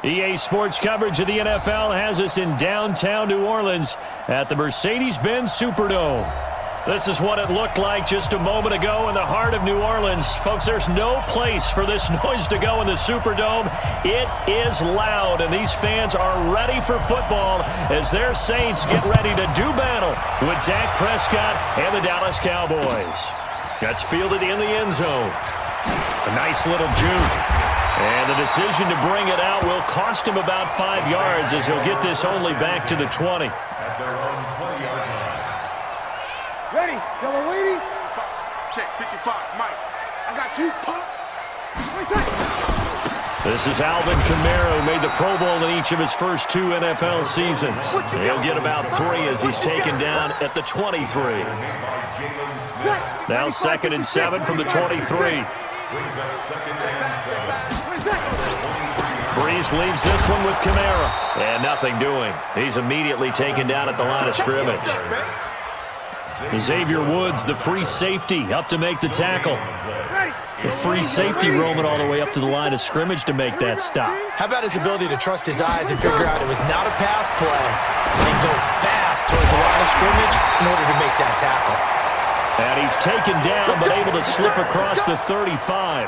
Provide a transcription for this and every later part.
EA Sports coverage of the NFL has us in downtown New Orleans at the Mercedes-Benz Superdome. This is what it looked like just a moment ago in the heart of New Orleans. Folks, there's no place for this noise to go in the Superdome. It is loud, and these fans are ready for football as their Saints get ready to do battle with Dak Prescott and the Dallas Cowboys. That's fielded in the end zone. A nice little juke. And the decision to bring it out will cost him about 5 yards as he'll get this only back to the 20. Ready? Y'all waiting? Check 55, Mike. I got you. This is Alvin Kamara, who made the Pro Bowl in each of his first 2 NFL seasons. He'll get about 3 as he's taken down at the 23. Now 2nd and 7 from the 23. Breeze leaves this one with Kamara. And nothing doing. He's immediately taken down at the line of scrimmage. Xavier Woods, the free safety, up to make the tackle. The free safety roaming all the way up to the line of scrimmage to make that stop. How about his ability to trust his eyes and figure out it was not a pass play and go fast towards the line of scrimmage in order to make that tackle. And he's taken down, but able to slip across the 35.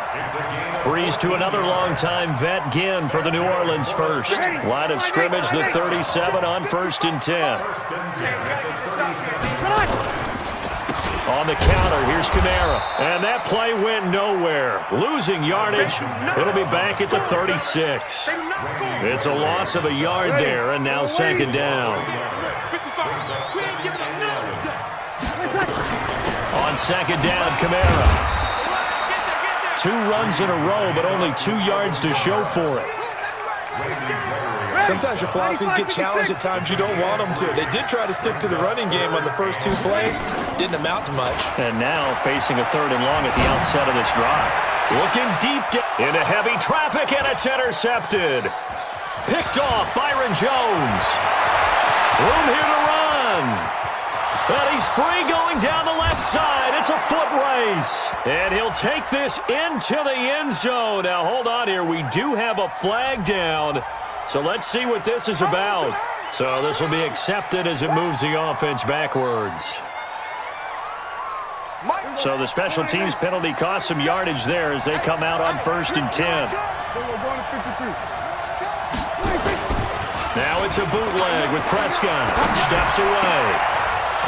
Breeze to another longtime vet, Ginn, for the New Orleans first. Line of scrimmage, the 37 on 1st and 10. On the counter, here's Kamara. And that play went nowhere. Losing yardage. It'll be back at the 36. It's a loss of a yard there, and now 2nd down. On 2nd down, Kamara. 2 runs in a row, but only 2 yards to show for it. Sometimes your philosophies get challenged at times you don't want them to. They did try to stick to the running game on the first 2 plays. Didn't amount to much. And now facing a 3rd and long at the outset of this drive. Looking deep into heavy traffic, and it's intercepted. Picked off Byron Jones. Room here to run. And he's free going down the left side. It's a foot race. And he'll take this into the end zone. Now, hold on here. We do have a flag down. So let's see what this is about. So this will be accepted as it moves the offense backwards. So the special teams penalty cost some yardage there as they come out on 1st and 10. Now it's a bootleg with Prescott. Steps away.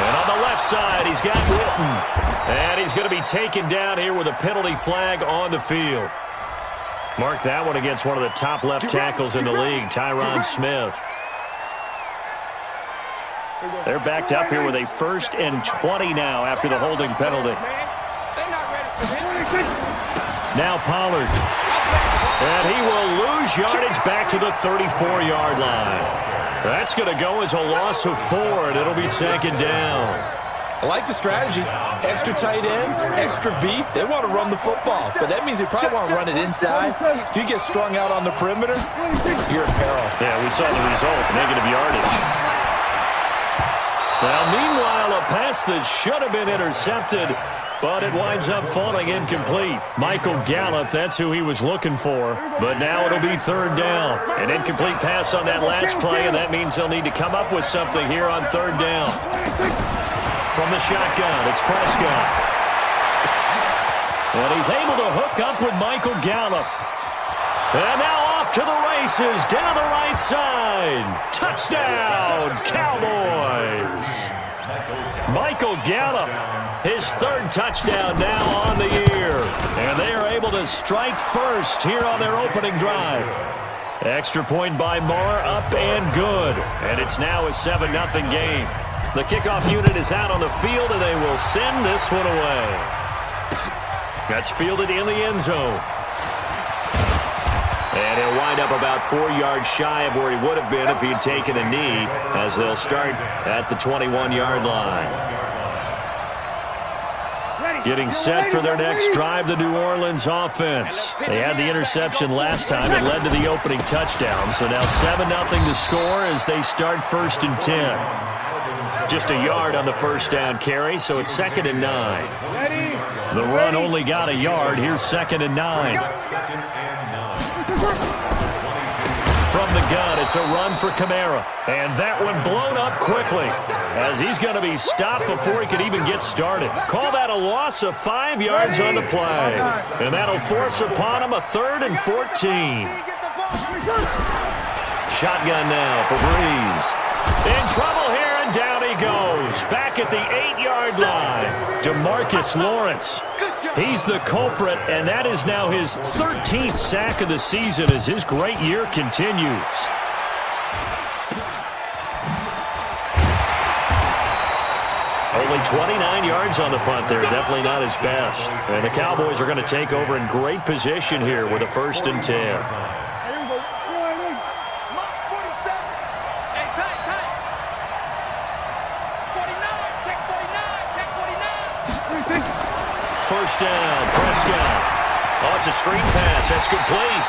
And on the left side, he's got Witten. And he's going to be taken down here with a penalty flag on the field. Mark that one against one of the top left tackles in the league, Tyron Smith. They're backed up here with a 1st and 20 now after the holding penalty. Now Pollard. And he will lose yardage back to the 34-yard line. That's going to go as a loss of 4, and it'll be 2nd down. I like the strategy. Extra tight ends, extra beef. They want to run the football, but that means they probably want to run it inside. If you get strung out on the perimeter, you're in peril. Yeah, we saw the result, negative yardage. Now, meanwhile, a pass that should have been intercepted, but it winds up falling incomplete. Michael Gallup, that's who he was looking for. But now it'll be 3rd down. An incomplete pass on that last play, and that means they'll need to come up with something here on 3rd down. From the shotgun, it's Prescott. And he's able to hook up with Michael Gallup. And now off to the races, down the right side. Touchdown, Cowboys. Michael Gallup, his 3rd touchdown now on the year. And they are able to strike first here on their opening drive. Extra point by Moore, up and good. And it's now a 7-0 game. The kickoff unit is out on the field, and they will send this one away. That's fielded in the end zone. And he'll wind up about 4 yards shy of where he would have been if he had taken a knee, as they'll start at the 21-yard line. Getting set for their next drive, the New Orleans offense. They had the interception last time. It led to the opening touchdown. So now 7-0 to score as they start 1st and 10. Just a yard on the 1st down carry, so it's 2nd and 9. The run only got a yard. Here's 2nd and 9. from the gun. It's a run for Kamara. And that one blown up quickly as he's going to be stopped before he could even get started. Call that a loss of 5 yards on the play. And that'll force upon him a 3rd and 14. Shotgun now for Breeze. In trouble here, and down he goes. Back at the 8-yard line. DeMarcus Lawrence. He's the culprit, and that is now his 13th sack of the season as his great year continues. Only 29 yards on the punt there. Definitely not his best. And the Cowboys are going to take over in great position here with a 1st and 10. First down, Prescott. Oh, it's a screen pass. That's complete.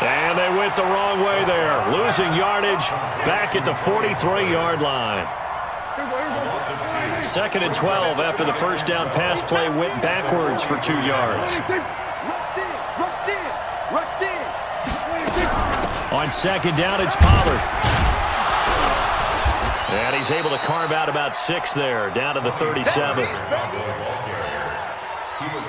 And they went the wrong way there. Losing yardage back at the 43-yard line. 2nd and 12 after the first down pass play went backwards for 2 yards. On 2nd down, it's Pollard. And he's able to carve out about 6 there, down to the 37.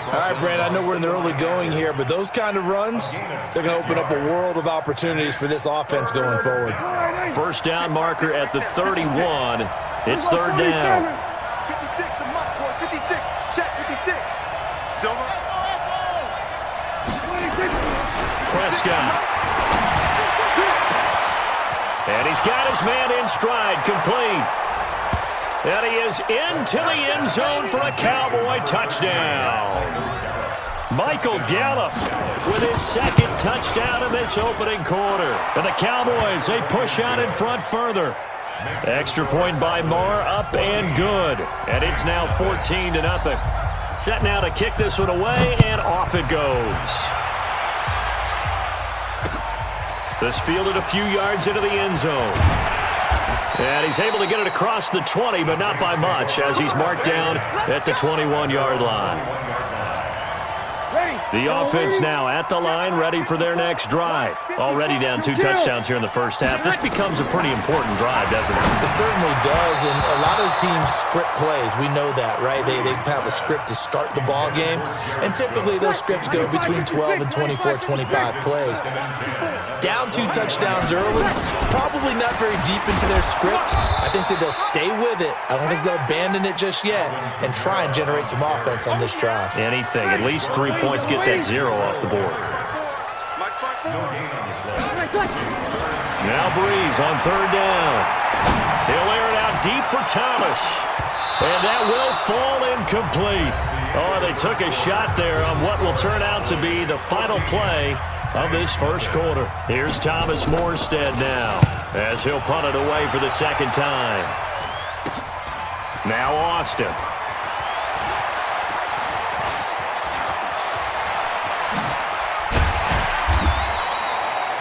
All right, Brandon, I know we're in the early going here, but those kind of runs, they're going to open up a world of opportunities for this offense going forward. First down marker at the 31. It's 3rd down. 56, the mark for 56. Check 56. Silver. Prescott. And he's got his man in stride, complete. And he is into the end zone for a Cowboy touchdown. Michael Gallup with his 2nd touchdown in this opening quarter. And the Cowboys, they push out in front further. Extra point by Marr, up and good. And it's now 14-0. Set now to kick this one away, and off it goes. This fielded a few yards into the end zone. And he's able to get it across the 20, but not by much, as he's marked down at the 21-yard line. The offense now at the line, ready for their next drive. Already down 2 touchdowns here in the first half. This becomes a pretty important drive, doesn't it? It certainly does, and a lot of teams script plays. We know that, right? They have a script to start the ball game, and typically those scripts go between 12 and 24, 25 plays. Down 2 touchdowns early, probably not very deep into their script. I think that they'll stay with it. I don't think they'll abandon it just yet and try and generate some offense on this drive. Anything, at least 3 points, get that 0 off the board. Now Breeze on 3rd down. He'll air it out deep for Thomas. And that will fall incomplete. Oh, they took a shot there on what will turn out to be the final play of this first quarter. Here's Thomas Morstead now, as he'll punt it away for the 2nd time. Now Austin.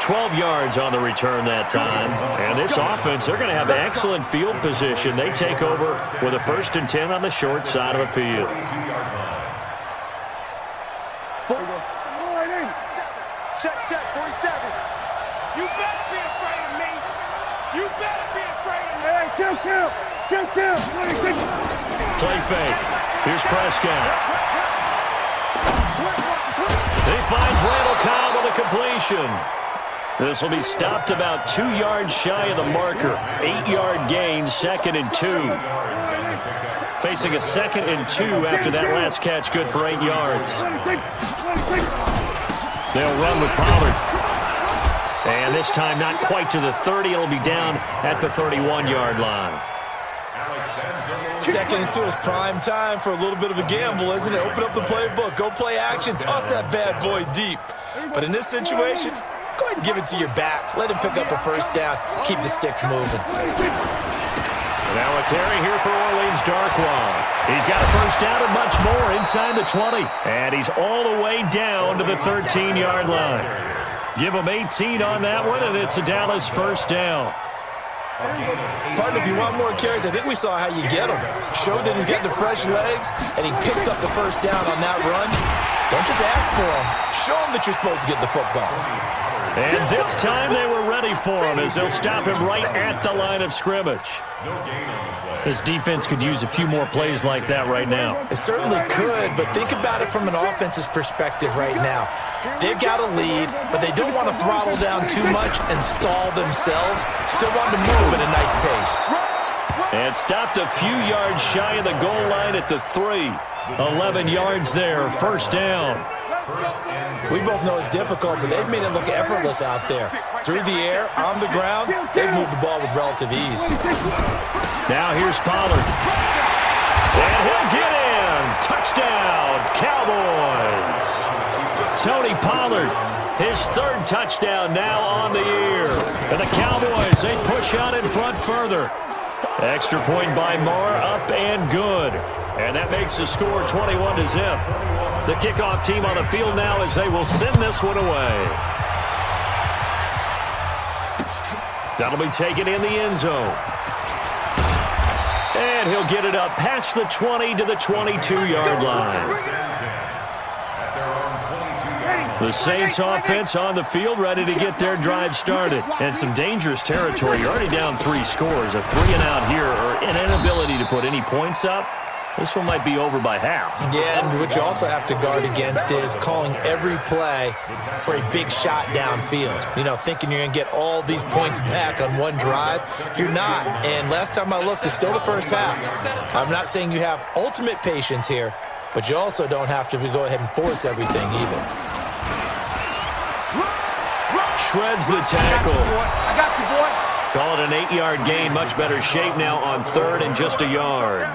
12 yards on the return that time. And this offense, they're going to have excellent field position. They take over with a 1st and 10 on the short side of the field. Check, 47. You better be afraid of me. You better be afraid of me. Hey, kill. Play fake. Here's Prescott. He finds Randall Cobb with a completion. This will be stopped about 2 yards shy of the marker. 8-yard gain, 2nd and 2. Facing a 2nd and 2 after that last catch, good for 8 yards. They'll run with Pollard. And this time not quite to the 30. It'll be down at the 31-yard line. 2nd and 2 is prime time for a little bit of a gamble, isn't it? Open up the playbook, go play action, toss that bad boy deep. But in this situation, go ahead and give it to your back. Let him pick up a 1st down. Keep the sticks moving. Now a carry here for Orleans Darkwa. He's got a 1st down and much more inside the 20. And he's all the way down to the 13-yard line. Give him 18 on that one, and it's a Dallas 1st down. Partner, if you want more carries, I think we saw how you get him. Showed that he's got the fresh legs, and he picked up the 1st down on that run. Don't just ask for him. Show him that you're supposed to get the football. And this time they were ready ready for him as they'll stop him right at the line of scrimmage. This defense could use a few more plays like that right now. It certainly could, but think about it from an offense's perspective right now. They've got a lead, but they don't want to throttle down too much and stall themselves. Still want to move at a nice pace. And stopped a few yards shy of the goal line at the 3. 11 yards there, first down. We both know it's difficult, but they've made it look effortless out there. Through the air, on the ground, they've moved the ball with relative ease. Now here's Pollard. And he'll get in. Touchdown, Cowboys. Tony Pollard, his third touchdown now on the year. And the Cowboys, they push out in front further. Extra point by Moore, up and good. And that makes the score 21-0. The kickoff team on the field now as they will send this one away. That'll be taken in the end zone. And he'll get it up past the 20 to the 22-yard line. The Saints offense on the field ready to get their drive started. And some dangerous territory. You're already down 3 scores. A 3-and-out here or an inability to put any points up. This one might be over by half. Yeah, and what you also have to guard against is calling every play for a big shot downfield. You know, thinking you're going to get all these points back on one drive. You're not. And last time I looked, it's still the first half. I'm not saying you have ultimate patience here, but you also don't have to go ahead and force everything either. Shreds the tackle. I got you, boy. Call it an 8-yard gain. Much better shape now on third and just a yard.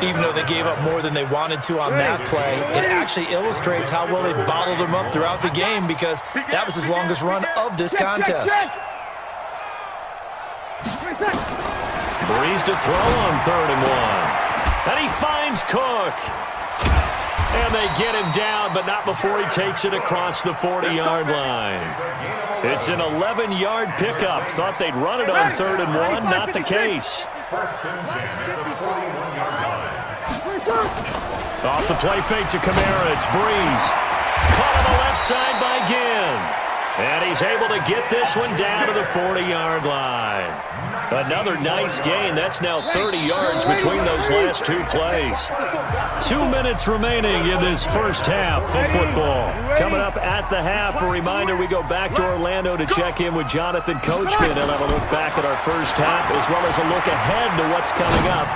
Even though they gave up more than they wanted to on that play, it actually illustrates how well they bottled them up throughout the game because that was his longest run of this contest. Breeze to throw on 3rd and 1. And he finds Cook. And they get him down, but not before he takes it across the 40-yard line. It's an 11-yard pickup. Thought they'd run it on 3rd and 1. Not the case. Off the play fake to Kamara. It's Breeze. Caught on the left side by Ginn. And he's able to get this one down to the 40-yard line. Another nice gain. That's now 30 yards between those last 2 plays. 2 minutes remaining in this first half of football. Coming up at the half, a reminder, we go back to Orlando to check in with Jonathan Coachman and have a look back at our first half as well as a look ahead to what's coming up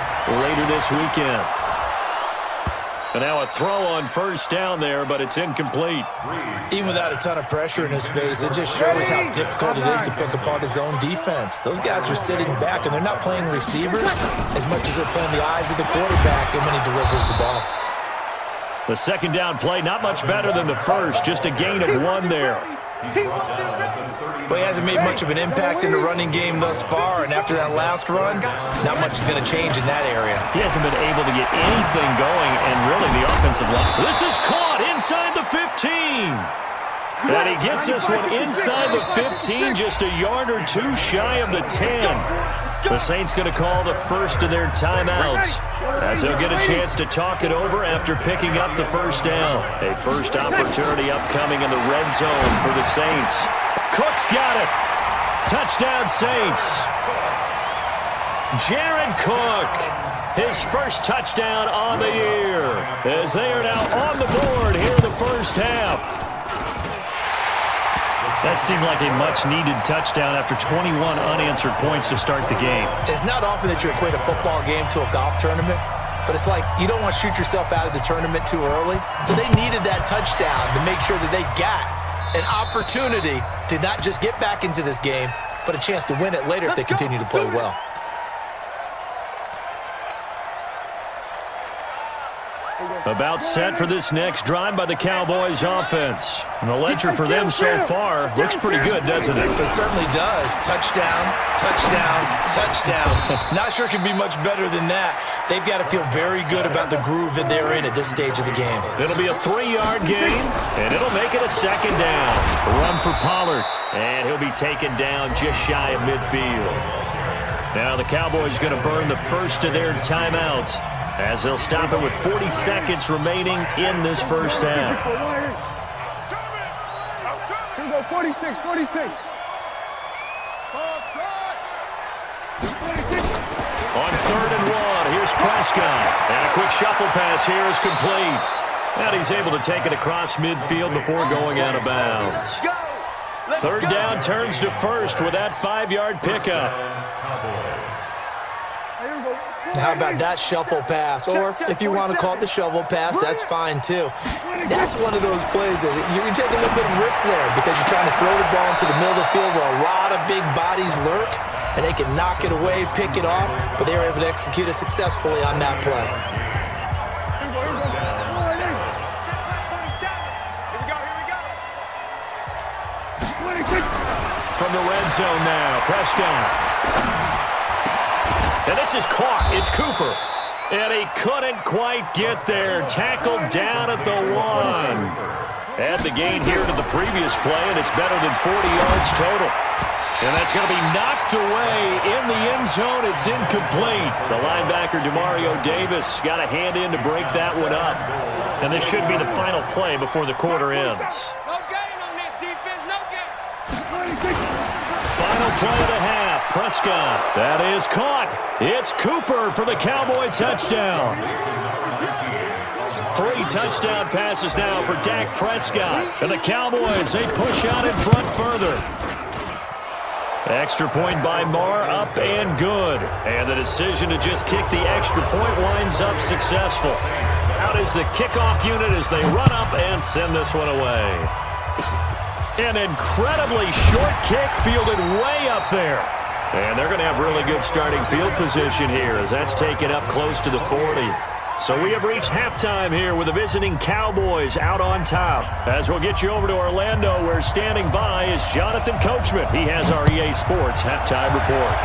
later this weekend. And now a throw on first down there, but it's incomplete. Even without a ton of pressure in his face, it just shows how difficult it is to pick apart his own defense. Those guys are sitting back, and they're not playing receivers as much as they're playing the eyes of the quarterback and when he delivers the ball. The second down play, not much better than the first, just a gain of 1 there. Well, he hasn't made much of an impact in the running game thus far, and after that last run, not much is going to change in that area. He hasn't been able to get anything going, and really the offensive line. This is caught inside the 15. And he gets this one inside the 15, just a yard or 2 shy of the 10. The Saints going to call the first of their timeouts as they'll get a chance to talk it over after picking up the first down. A first opportunity upcoming in the red zone for the Saints. Cook's got it. Touchdown, Saints. Jared Cook, his first touchdown on the year, as they are now on the board here in the first half. That seemed like a much-needed touchdown after 21 unanswered points to start the game. It's not often that you equate a football game to a golf tournament, but it's like you don't want to shoot yourself out of the tournament too early. So they needed that touchdown to make sure that they got an opportunity to not just get back into this game, but a chance to win it later if they continue to play well. About set for this next drive by the Cowboys offense. And the ledger for them so far looks pretty good, doesn't it? It certainly does. Touchdown, touchdown, touchdown. Not sure it can be much better than that. They've got to feel very good about the groove that they're in at this stage of the game. It'll be a 3-yard gain, and it'll make it a second down. A run for Pollard, and he'll be taken down just shy of midfield. Now the Cowboys going to burn the first of their timeouts, as they'll stop it with 40 seconds remaining in this first half. Here we go, 46. On 3rd and 1, here's Prescott. And a quick shuffle pass here is complete. And he's able to take it across midfield before going out of bounds. 3rd down turns to 1st with that 5-yard pickup. How about that shuffle pass? Or if you want to call it the shovel pass, that's fine too. That's one of those plays that you're taking a little bit of risk there because you're trying to throw the ball into the middle of the field where a lot of big bodies lurk, and they can knock it away, pick it off, but they were able to execute it successfully on that play. From the red zone now, Prescott. And this is caught. It's Cooper. And he couldn't quite get there. Tackled down at the 1. Add the gain here to the previous play, and it's better than 40 yards total. And that's going to be knocked away in the end zone. It's incomplete. The linebacker, Demario Davis, got a hand in to break that one up. And this should be the final play before the quarter ends. No gain on this defense. No gain. Final play of the half. Prescott. That is caught. It's Cooper for the Cowboy touchdown. 3 touchdown passes now for Dak Prescott. And the Cowboys, they push out in front further. Extra point by Marr, up and good. And the decision to just kick the extra point winds up successful. Out is the kickoff unit as they run up and send this one away. An incredibly short kick fielded way up there. And they're going to have really good starting field position here as that's taken up close to the 40. So we have reached halftime here with the visiting Cowboys out on top. As we'll get you over to Orlando, where standing by is Jonathan Coachman. He has our EA Sports halftime report.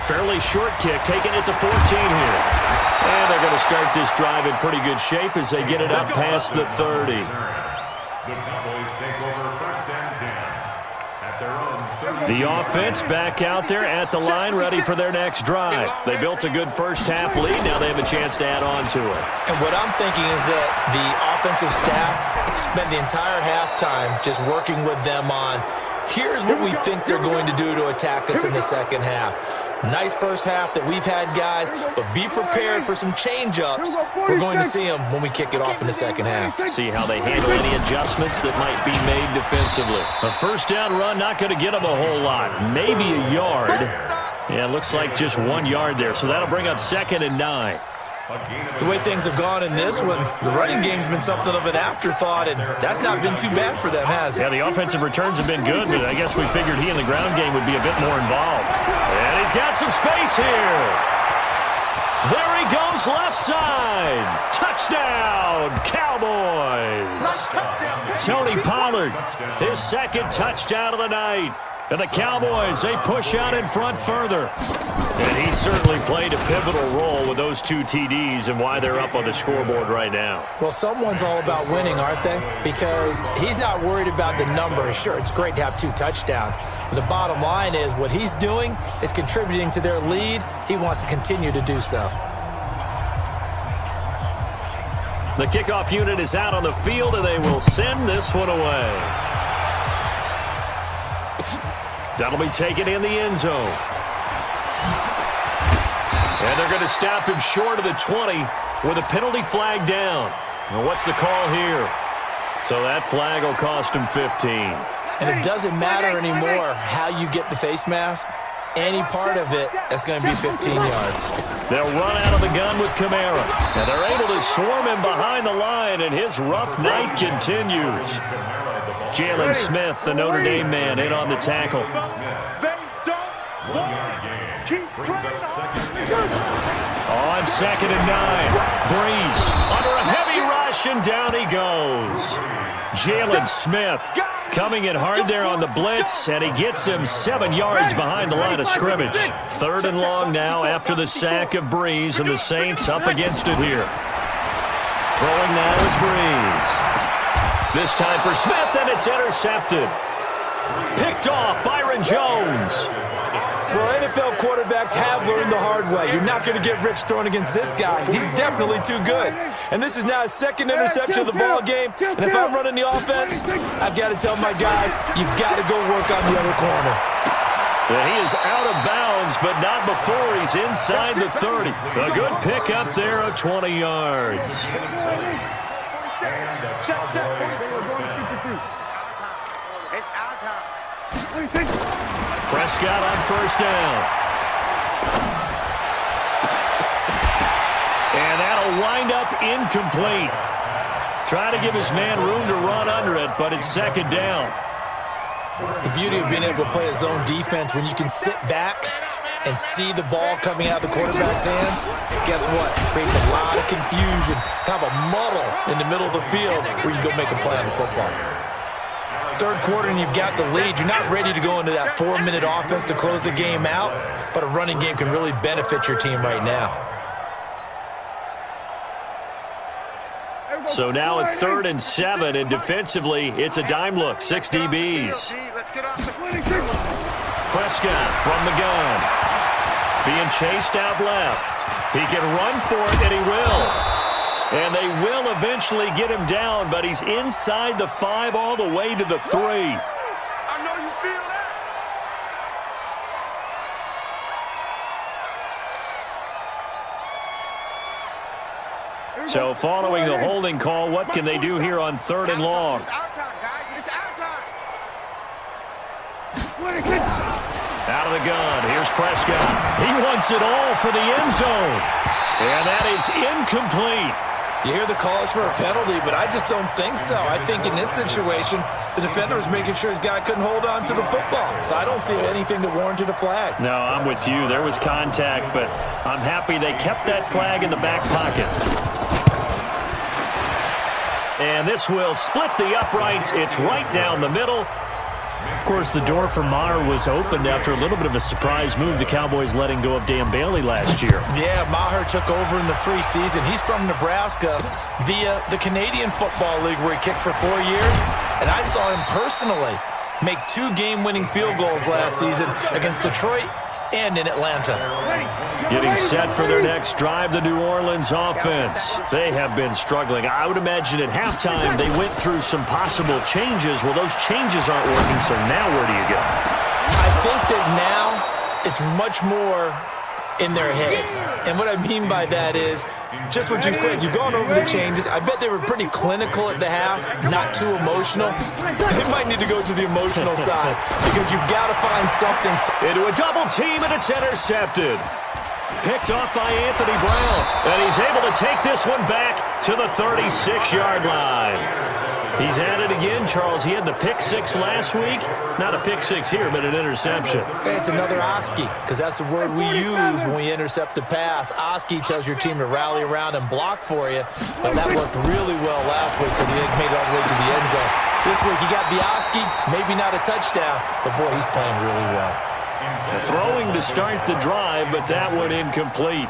Fairly short kick, taking it to 14 here. And they're going to start this drive in pretty good shape as they get it up past the 30. The Cowboys take over 1st and 10 at their own 30. The offense back out there at the line, ready for their next drive. They built a good first half lead. Now they have a chance to add on to it. And what I'm thinking is that the offensive staff spent the entire halftime just working with them on, here's what we think they're going to do to attack us in the second half. Nice first half that we've had, guys, but be prepared for some change-ups. We're going to see them when we kick it off in the second half. See how they handle any adjustments that might be made defensively. A first down run, not going to get them a whole lot. Maybe a yard. Yeah, it looks like just 1 yard there, so that'll bring up 2nd and 9. The way things have gone in this one, the running game's been something of an afterthought, and that's not been too bad for them, has it? Yeah, the offensive returns have been good, but I guess we figured he in the ground game would be a bit more involved. And he's got some space here. There he goes, left side. Touchdown, Cowboys. Tony Pollard, his 2nd touchdown of the night. And the Cowboys, they push out in front further. And he certainly played a pivotal role with those 2 TDs and why they're up on the scoreboard right now. Well, someone's all about winning, aren't they? Because he's not worried about the numbers. Sure, it's great to have 2 touchdowns. But the bottom line is what he's doing is contributing to their lead. He wants to continue to do so. The kickoff unit is out on the field, and they will send this one away. That'll be taken in the end zone. And they're going to stop him short of the 20 with a penalty flag down. And what's the call here? So that flag will cost him 15. And it doesn't matter anymore how you get the face mask. Any part of it, that's going to be 15 yards. They'll run out of the gun with Kamara. And they're able to swarm him behind the line, and his rough night continues. Jalen Smith, the Notre Dame man, in on the tackle. On 2nd and 9, Breeze under a heavy rush, and down he goes. Jalen Smith coming in hard there on the blitz, and he gets him 7 yards behind the line of scrimmage. 3rd and long now after the sack of Breeze, and the Saints up against it here. Throwing now is Breeze. This time for Smith, and it's intercepted. Picked off, Byron Jones. Well, NFL quarterbacks have learned the hard way. You're not going to get rich throwing against this guy. He's definitely too good. And this is now his 2nd interception of the ball game. And if I'm running the offense, I've got to tell my guys, you've got to go work on the other corner. And he is out of bounds, but not before he's inside the 30. A good pickup there of 20 yards. Check, 43. It's our time. Prescott on first down. And that'll wind up incomplete. Try to give his man room to run under it, but it's second down. The beauty of being able to play a zone defense when you can sit back and see the ball coming out of the quarterback's hands, guess what? It creates a lot of confusion, kind of a muddle in the middle of the field where you go make a play on the football. Third quarter and you've got the lead. You're not ready to go into that 4-minute offense to close the game out, but a running game can really benefit your team right now. So now it's 3rd and 7, and defensively, it's a dime look. 6 DBs. Prescott from the gun. Being chased out left. He can run for it, and he will. And they will eventually get him down, but he's inside the 5 all the way to the 3. I know you feel that. So following the holding call, what can they do here on 3rd and long? It's our time, guys. It's our time. Out of the gun. Here's Prescott. He wants it all for the end zone. And that is incomplete. You hear the calls for a penalty, but I just don't think so. I think in this situation, the defender was making sure his guy couldn't hold on to the football. So I don't see anything that warranted a flag. No, I'm with you. There was contact, but I'm happy they kept that flag in the back pocket. And this will split the uprights. It's right down the middle. Of course, the door for Maher was opened after a little bit of a surprise move. The Cowboys letting go of Dan Bailey last year. Yeah, Maher took over in the preseason. He's from Nebraska via the Canadian Football League where he kicked for 4 years. And I saw him personally make 2 game-winning field goals last season against Detroit and in Atlanta. Getting set for their next drive, the New Orleans offense. They have been struggling. I would imagine at halftime they went through some possible changes. Well, those changes aren't working, so now where do you go? I think that now it's much more in their head. And what I mean by that is just what you said. You've gone over the changes. I bet they were pretty clinical at the half, not too emotional. They might need to go to the emotional side because you've got to find something. Into a double team, and it's intercepted. Picked off by Anthony Brown. And he's able to take this one back to the 36-yard line. He's at it again, Charles. He had the pick 6 last week. Not a pick 6 here, but an interception. It's another Oski, because that's the word we use when we intercept a pass. Oski tells your team to rally around and block for you. Well, that worked really well last week because he made it all the way to the end zone. This week he got the Oski, maybe not a touchdown, but boy, he's playing really well. Throwing to start the drive, but that one incomplete.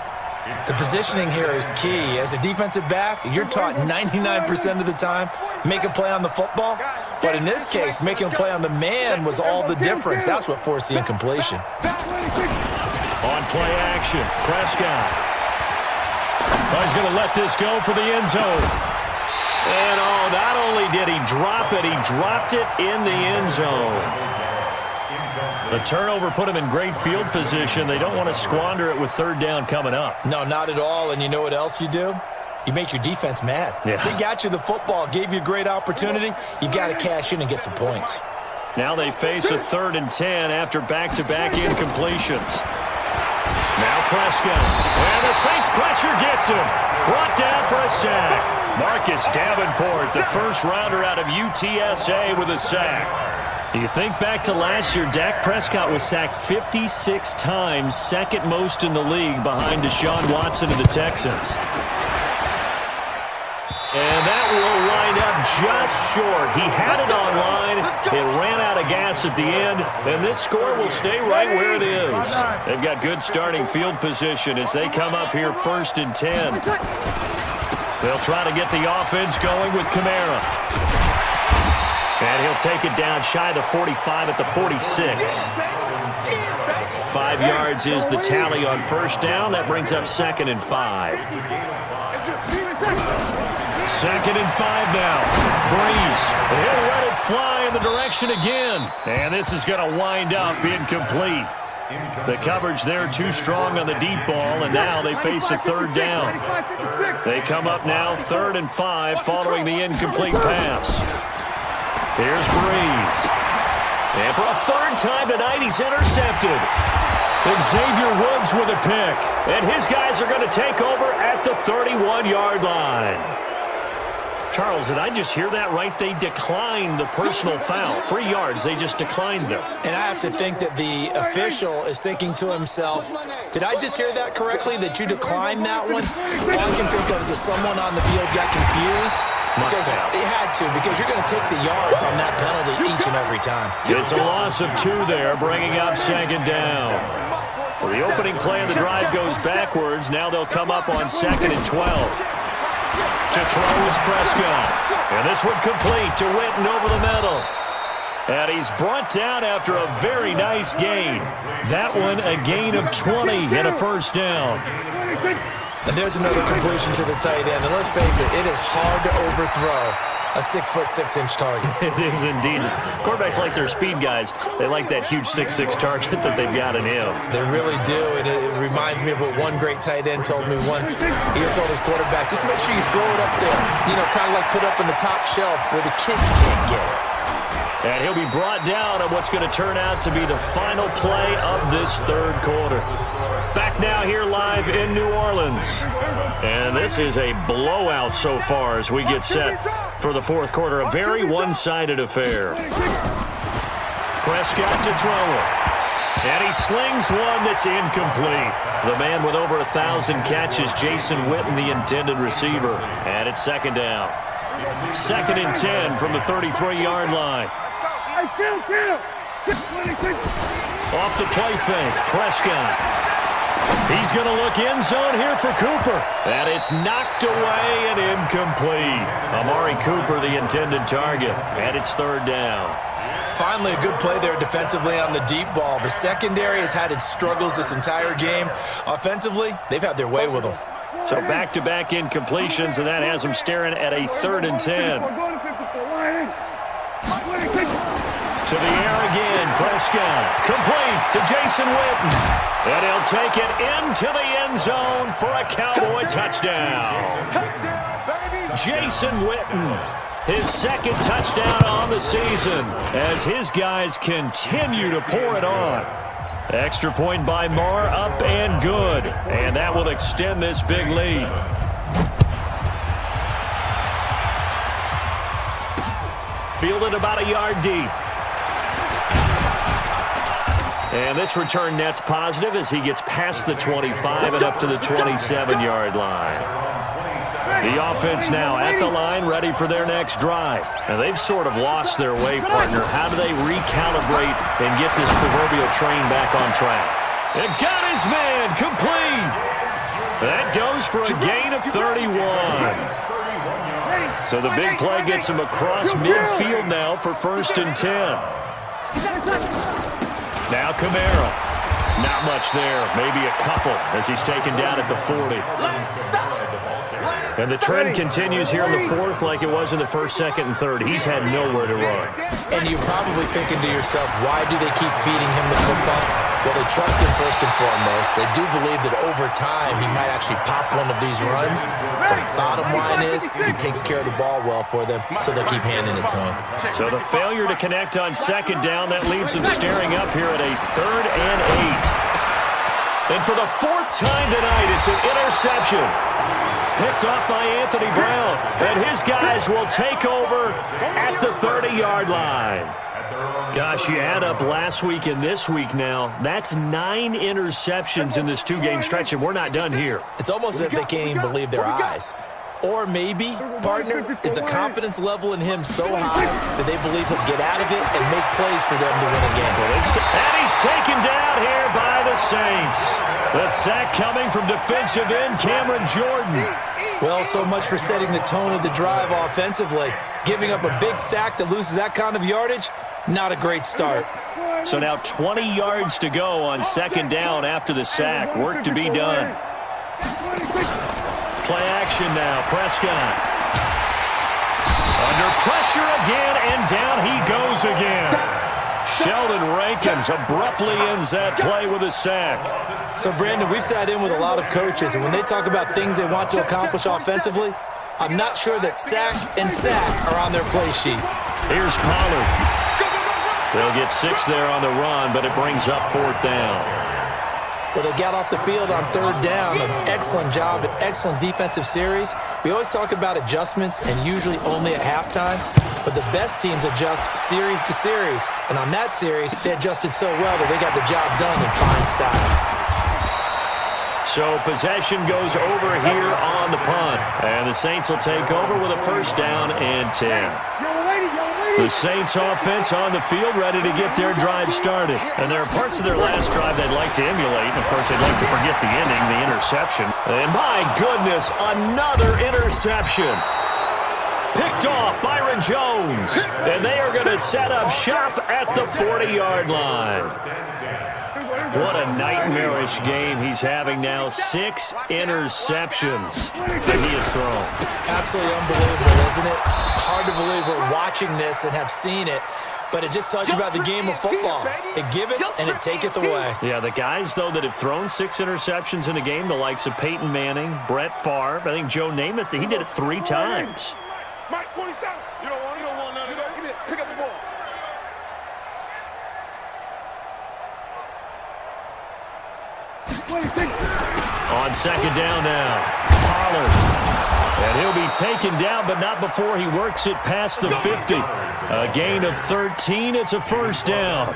The positioning here is key. As a defensive back, you're taught 99% of the time, make a play on the football. But in this case, making a play on the man was all the difference. That's what forced the incompletion. On play action, Prescott. He's going to let this go for the end zone. And, not only did he drop it, he dropped it in the end zone. The turnover put him in great field position. They don't want to squander it with 3rd down coming up. No, not at all. And you know what else you do? You make your defense mad. Yeah. They got you the football, gave you a great opportunity. You got to cash in and get some points. Now they face a 3rd and 10 after back-to-back incompletions. Now Prescott. And the Saints pressure gets him. Brought down for a sack. Marcus Davenport, the first rounder out of UTSA with a sack. You think back to last year, Dak Prescott was sacked 56 times, second most in the league behind Deshaun Watson of the Texans. And that will wind up just short. He had it on line. It ran out of gas at the end, and this score will stay right where it is. They've got good starting field position as they come up here 1st and 10. They'll try to get the offense going with Kamara. And he'll take it down shy of the 45 at the 46. 5 yards is the tally on 1st down. That brings up 2nd and 5. 2nd and 5 now. Breeze. He'll let it fly in the direction again. And this is going to wind up incomplete. The coverage there too strong on the deep ball, and now they face a 3rd down. They come up now 3rd and 5 following the incomplete pass. Here's Breeze. And for a 3rd time tonight, he's intercepted. Xavier Woods with a pick. And his guys are going to take over at the 31-yard line. Charles, did I just hear that right? They declined the personal foul. 3 yards, they just declined them. And I have to think that the official is thinking to himself, did I just hear that correctly, that you declined that one? All I can think of is that someone on the field got confused. Because they had to, because you're going to take the yards on that penalty each and every time. It's a loss of 2 there, bringing up 2nd down. Well, the opening play of the drive goes backwards. Now they'll come up on 2nd and 12. To throw is Prescott. And this one complete to Witten over the middle. And he's brought down after a very nice gain. That one a gain of 20 and a 1st down. And there's another completion to the tight end. And let's face it, it is hard to overthrow a 6'6" target. It is indeed. Quarterbacks like their speed guys. They like that huge 6'6" target that they've got in him. They really do. And it reminds me of what one great tight end told me once. He had told his quarterback, just make sure you throw it up there, you know, kind of like put up in the top shelf where the kids can't get it. And he'll be brought down on what's going to turn out to be the final play of this 3rd quarter. Back now here live in New Orleans. And this is a blowout so far as we get set for the 4th quarter. A very one-sided affair. Prescott to throw it. And he slings one that's incomplete. The man with over 1,000 catches, Jason Witten, the intended receiver. And it's 2nd down. 2nd and 10 from the 33-yard line. Off the play fake, Prescott. He's going to look end zone here for Cooper. And it's knocked away and incomplete. Amari Cooper, the intended target. And it's 3rd down. Finally, a good play there defensively on the deep ball. The secondary has had its struggles this entire game. Offensively, they've had their way with them. So back-to-back incompletions, and that has them staring at a 3rd and 10. To the air again, Prescott. Complete to Jason Witten. And he'll take it into the end zone for a Cowboy touchdown. Jason Witten, his 2nd touchdown on the season as his guys continue to pour it on. Extra point by Marr, up and good. And that will extend this big lead. Fielded about a yard deep. And this return net's positive as he gets past the 25 and up to the 27-yard line. The offense now at the line, ready for their next drive. And they've sort of lost their way, partner. How do they recalibrate and get this proverbial train back on track? It got his man complete. That goes for a gain of 31. So the big play gets him across midfield now for 1st and 10. Now Kamara. Not much there. Maybe a couple as he's taken down at the 40. And the trend continues here in the 4th like it was in the 1st, 2nd, and 3rd. He's had nowhere to run. And you're probably thinking to yourself, why do they keep feeding him the football? Well, they trust him first and foremost. They do believe that over time he might actually pop one of these runs. But the bottom line is he takes care of the ball well for them, so they'll keep handing it to him. So the failure to connect on 2nd down, that leaves them staring up here at a 3rd and 8. And for the 4th time tonight, it's an interception. Picked off by Anthony Brown. And his guys will take over at the 30-yard line. Gosh, you add up last week and this week now, that's 9 interceptions in this 2-game stretch, and we're not done here. It's almost as if they can't even believe their eyes. Or maybe, partner, is the confidence level in him so high that they believe he'll get out of it and make plays for them to win a game. And he's taken down here by the Saints. The sack coming from defensive end Cameron Jordan. Well, so much for setting the tone of the drive offensively. Giving up a big sack that loses that kind of yardage, not a great start. So now 20 yards to go on 2nd down after the sack. Work to be done. Play action now. Prescott. Under pressure again, and down he goes again. Sheldon Rankins abruptly ends that play with a sack. So, Brandon, we've sat in with a lot of coaches, and when they talk about things they want to accomplish offensively, I'm not sure that sack and sack are on their play sheet. Here's Pollard. They'll get 6 there on the run, but it brings up 4th down. Well, they got off the field on 3rd down. An excellent job, an excellent defensive series. We always talk about adjustments, and usually only at halftime. But the best teams adjust series to series. And on that series, they adjusted so well that they got the job done in fine style. So possession goes over here on the punt. And the Saints will take over with a 1st down and 10. The Saints offense on the field, ready to get their drive started. And there are parts of their last drive they'd like to emulate. And, of course, they'd like to forget the ending, the interception. And, my goodness, another interception. Picked off Byron Jones. And they are going to set up shop at the 40-yard line. What a nightmarish game he's having now. 6 interceptions that he has thrown. Absolutely unbelievable, isn't it? Hard to believe we're watching this and have seen it, but it just tells you about the game of football. It giveth and it taketh away. Yeah, the guys, though, that have thrown 6 interceptions in a game, the likes of Peyton Manning, Brett Favre, I think Joe Namath, he did it 3 times. Mike 27. You don't want none of that. Give it. Pick up the ball. On 2nd down now, Pollard. And he'll be taken down, but not before he works it past the 50. A gain of 13. It's a 1st down.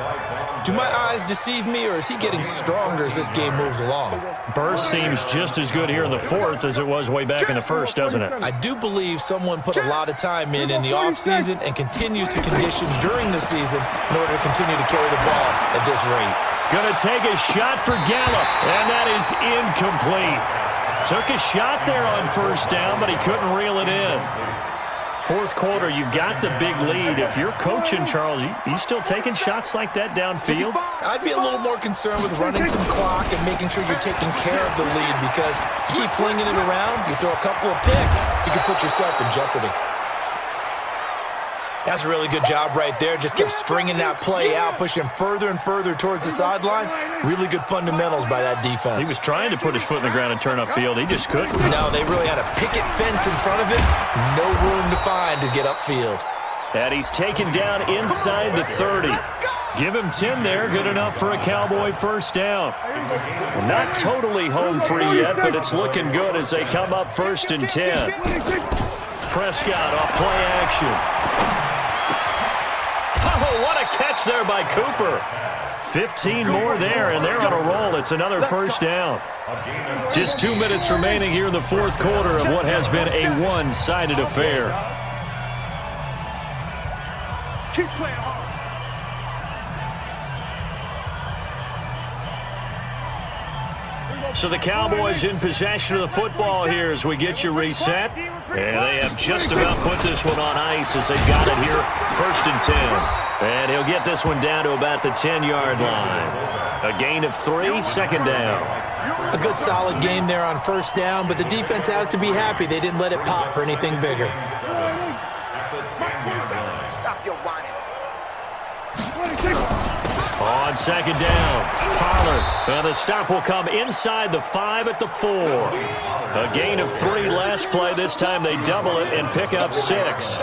Do my eyes deceive me, or is he getting stronger as this game moves along? Burst seems just as good here in the 4th as it was way back in the 1st, doesn't it? I do believe someone put a lot of time in the offseason and continues to condition during the season in order to continue to carry the ball at this rate. Going to take a shot for Gallup, and that is incomplete. Took a shot there on 1st down, but he couldn't reel it in. 4th quarter, you've got the big lead. If you're coaching, Charles, you still taking shots like that downfield? I'd be a little more concerned with running some clock and making sure you're taking care of the lead, because you keep flinging it around, you throw a couple of picks, you can put yourself in jeopardy. That's a really good job right there. Just kept stringing that play out, pushing further and further towards the sideline. Really good fundamentals by that defense. He was trying to put his foot in the ground and turn upfield. He just couldn't. No, they really had a picket fence in front of it. No room to find to get upfield. And he's taken down inside the 30. Give him 10 there. Good enough for a Cowboy 1st down. Not totally home free yet, but it's looking good as they come up 1st and 10. Prescott off play action. Oh, what a catch there by Cooper. 15 more there, and they're on a roll. It's another 1st down. Just 2 minutes remaining here in the 4th quarter of what has been a one-sided affair. Keep playing hard. So the Cowboys in possession of the football here as we get you reset. And they have just about put this one on ice as they've got it here 1st and 10. And he'll get this one down to about the 10-yard line. A gain of 3, 2nd down. A good solid game there on 1st down, but the defense has to be happy they didn't let it pop for anything bigger. Stop your whining. On 2nd down, Pollard. And the stop will come inside the 5 at the 4. A gain of 3 last play. This time they double it and pick up 6.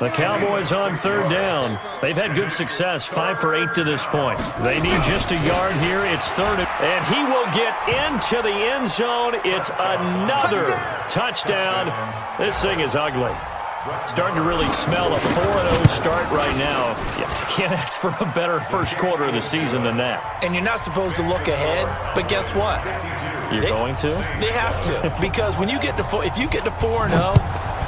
The Cowboys on 3rd down. They've had good success, 5 for 8 to this point. They need just a yard here. It's 3rd, and he will get into the end zone. It's another touchdown. This thing is ugly. Starting to really smell a 4-0 start right now. You can't ask for a better 1st quarter of the season than that. And you're not supposed to look ahead, but guess what? You're going to? They have to, because when you get to if you get to 4-0,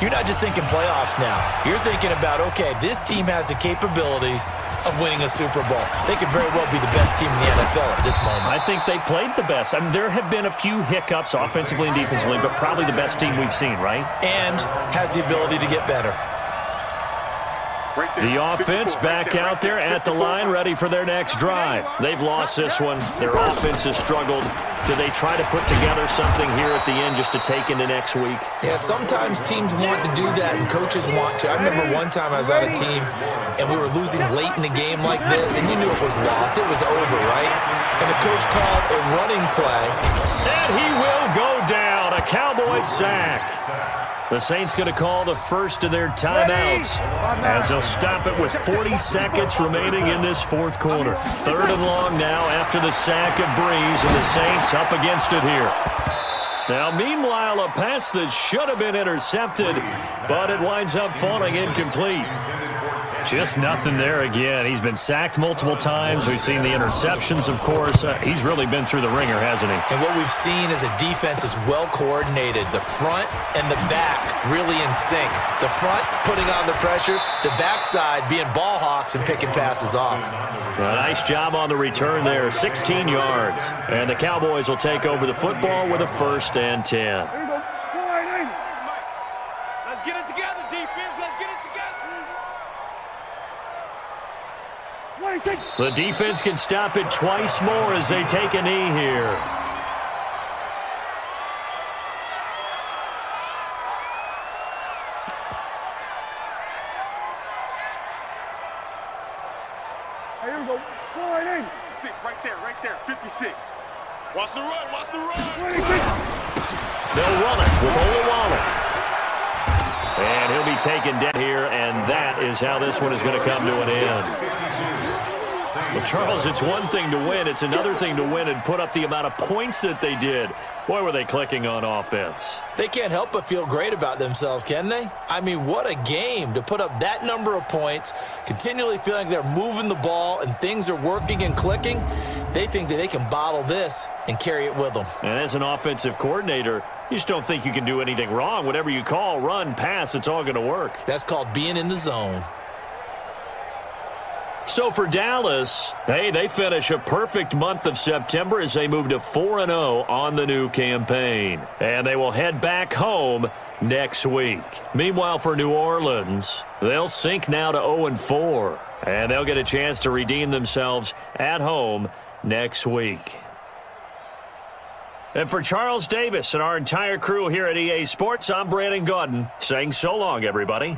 you're not just thinking playoffs now. You're thinking about, okay, this team has the capabilities of winning a Super Bowl. They could very well be the best team in the NFL at this moment. I think they played the best. I mean, there have been a few hiccups offensively and defensively, but probably the best team we've seen, right? And has the ability to get better. The offense back out there at the line, ready for their next drive. They've lost this one. Their offense has struggled. Do they try to put together something here at the end just to take into next week? Yeah, sometimes teams want to do that and coaches want to. I remember one time I was on a team and we were losing late in the game like this, and you knew it was lost. It was over, right? And the coach called a running play. And he will go down. A Cowboys sack. The Saints going to call the first of their timeouts as they'll stop it with 40 seconds remaining in this fourth quarter. 3rd and long now after the sack of Breeze, and the Saints up against it here. Now, meanwhile, a pass that should have been intercepted, but it winds up falling incomplete. Just nothing there again. He's been sacked multiple times. We've seen the interceptions, of course. He's really been through the ringer, hasn't he? And what we've seen is a defense is well coordinated. The front and the back really in sync. The front putting on the pressure, the backside being ball hawks and picking passes off. A nice job on the return there, 16 yards. And the Cowboys will take over the football with a 1st and 10. There you go. Let's get it together, defense. Let's get it together. The defense can stop it twice more as they take a knee here. Here we go. 6 right there. 56. Watch the run. They'll run it with Olawale. And he'll be taken down here, and that is how this one is going to come to an end. Well, Charles, it's one thing to win. It's another thing to win and put up the amount of points that they did. Boy, were they clicking on offense. They can't help but feel great about themselves, can they? I mean, what a game to put up that number of points, continually feeling like they're moving the ball and things are working and clicking. They think that they can bottle this and carry it with them. And as an offensive coordinator, you just don't think you can do anything wrong. Whatever you call, run, pass, it's all going to work. That's called being in the zone. So for Dallas, hey, they finish a perfect month of September as they move to 4-0 on the new campaign. And they will head back home next week. Meanwhile, for New Orleans, they'll sink now to 0-4. And they'll get a chance to redeem themselves at home next week. And for Charles Davis and our entire crew here at EA Sports, I'm Brandon Gaudin saying so long, everybody.